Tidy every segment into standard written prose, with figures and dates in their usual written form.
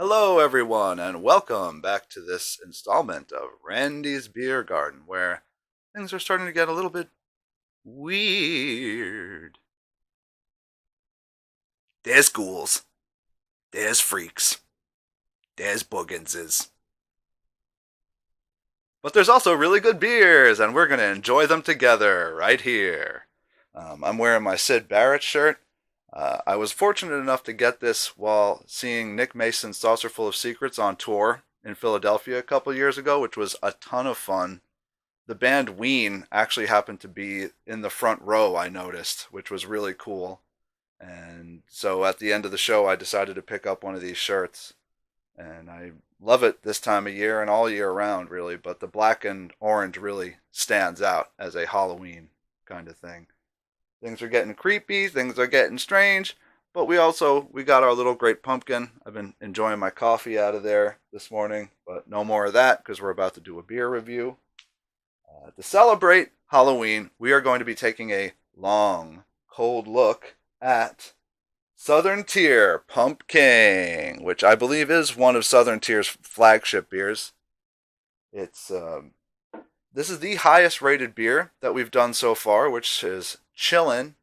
Hello, everyone, and welcome back to this installment of Randy's Beer Garden, where things are starting to get a little bit weird. There's ghouls, there's freaks, there's booginses. But there's also really good beers, and we're going to enjoy them together right here. I'm wearing my Sid Barrett shirt. I was fortunate enough to get this while seeing Nick Mason's Saucerful of Secrets on tour in Philadelphia a couple years ago, which was a ton of fun. The band Ween actually happened to be in the front row, I noticed, which was really cool. And so at the end of the show, I decided to pick up one of these shirts. And I love it this time of year and all year round, really. But the black and orange really stands out as a Halloween kind of thing. Things are getting creepy, things are getting strange, but we got our little great pumpkin. I've been enjoying my coffee out of there this morning, but no more of that because we're about to do a beer review. To celebrate Halloween, we are going to be taking a long, cold look at Southern Tier Pumking, which I believe is one of Southern Tier's flagship beers. It's This is the highest rated beer that we've done so far, which is chillin'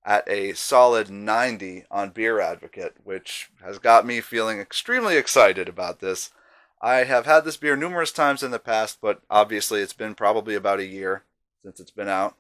at a solid 90 on Beer Advocate, which has got me feeling extremely excited about this. I have had this beer numerous times in the past, but obviously it's been probably about a year since it's been out.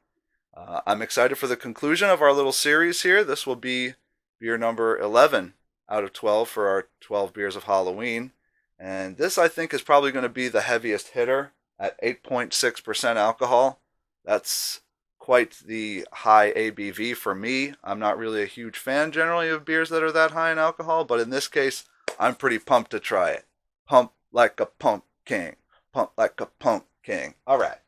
I'm excited for the conclusion of our little series here. This will be beer number 11 out of 12 for our 12 beers of Halloween. And this, I think, is probably going to be the heaviest hitter at 8.6% alcohol. That's quite the high ABV for me. I'm not really a huge fan generally of beers that are that high in alcohol, but in this case, I'm pretty pumped to try it. Pump like a pump king. Pump like a pump king. All right.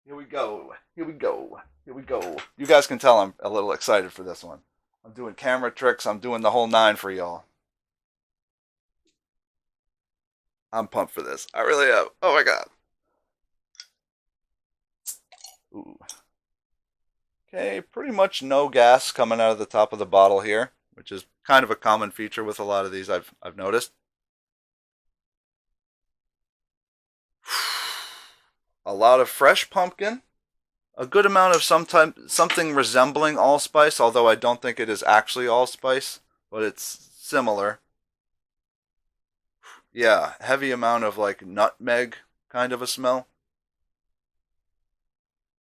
Here we go. Here we go. Here we go. You guys can tell I'm a little excited for this one. I'm doing camera tricks. I'm doing the whole nine for y'all. I'm pumped for this. I really am. Oh my god. Ooh. Okay, pretty much no gas coming out of the top of the bottle here, which is kind of a common feature with a lot of these I've noticed. A lot of fresh pumpkin, a good amount of something resembling allspice, although I don't think it is actually allspice, but it's similar. Yeah, heavy amount of like nutmeg kind of a smell.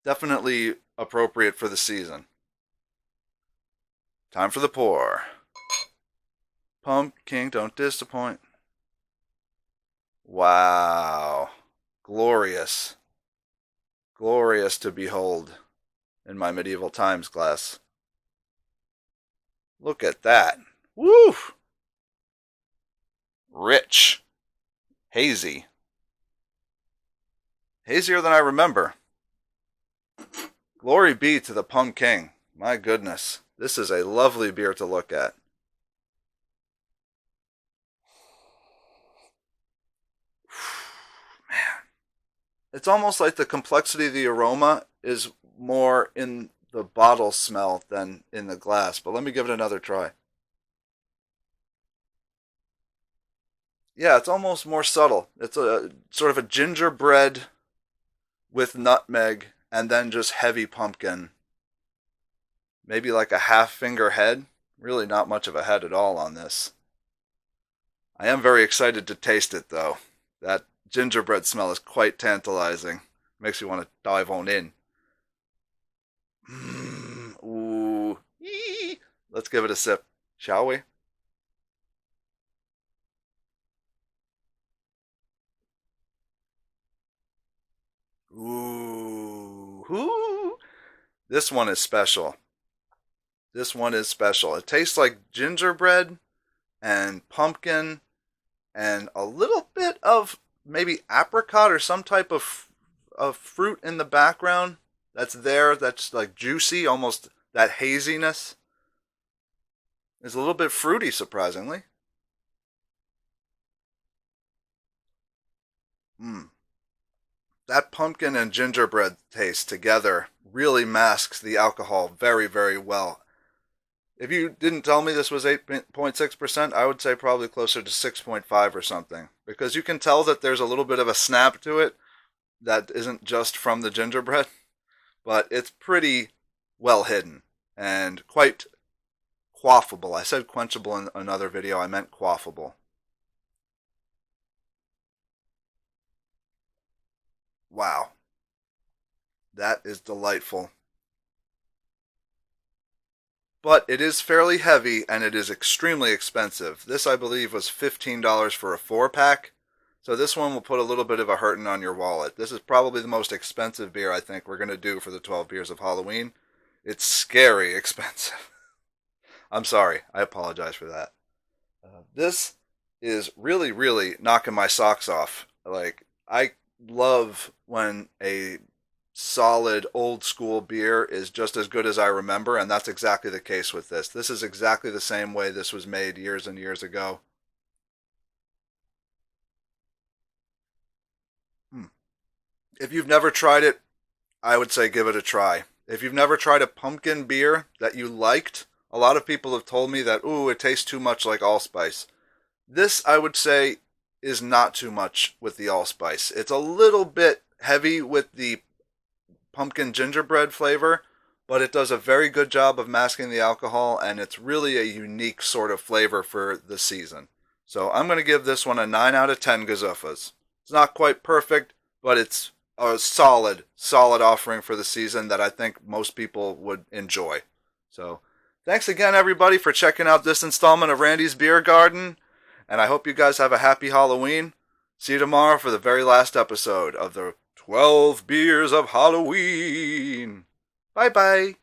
Definitely appropriate for the season. Time for the pour. Pumpkin, don't disappoint. Wow. Glorious. Glorious to behold in my medieval times glass. Look at that. Woo! Rich. Hazy. Hazier than I remember. Glory be to the Pumking. My goodness. This is a lovely beer to look at. Man. It's almost like the complexity of the aroma is more in the bottle smell than in the glass, but let me give it another try. Yeah, it's almost more subtle. It's a sort of a gingerbread with nutmeg and then just heavy pumpkin. Maybe like a half finger head. Really not much of a head at all on this. I am very excited to taste it though. That gingerbread smell is quite tantalizing. Makes you want to dive on in. Ooh. Yee. Let's give it a sip, shall we? Ooh. Ooh. This one is special. This one is special. It tastes like gingerbread and pumpkin and a little bit of maybe apricot or some type of fruit in the background that's there that's like juicy, almost that haziness. It's a little bit fruity, surprisingly. Mm. That pumpkin and gingerbread taste together really masks the alcohol very, very well. If you didn't tell me this was 8.6%, I would say probably closer to 6.5 or something. Because you can tell that there's a little bit of a snap to it that isn't just from the gingerbread, but it's pretty well hidden and quite quaffable. I said quenchable in another video, I meant quaffable. Wow, that is delightful. But it is fairly heavy and it is extremely expensive. This, I believe, was $15 for a 4-pack. So this one will put a little bit of a hurting on your wallet. This is probably the most expensive beer I think we're going to do for the 12 beers of Halloween. It's scary expensive. I'm sorry. I apologize for that. This is really, really knocking my socks off. Like, I love when a solid old school beer is just as good as I remember, and that's exactly the case with this. This is exactly the same way this was made years and years ago. Hmm. If you've never tried it, I would say give it a try. If you've never tried a pumpkin beer that you liked, a lot of people have told me that, ooh, it tastes too much like allspice. This, I would say, is not too much with the allspice. It's a little bit heavy with the pumpkin gingerbread flavor, but it does a very good job of masking the alcohol, and it's really a unique sort of flavor for the season. So I'm going to give this one a 9 out of 10 gazuffas. It's not quite perfect, but it's a solid, solid offering for the season that I think most people would enjoy. So thanks again, everybody, for checking out this installment of Randy's Beer Garden, and I hope you guys have a happy Halloween. See you tomorrow for the very last episode of the 12 Beers of Halloween. Bye bye.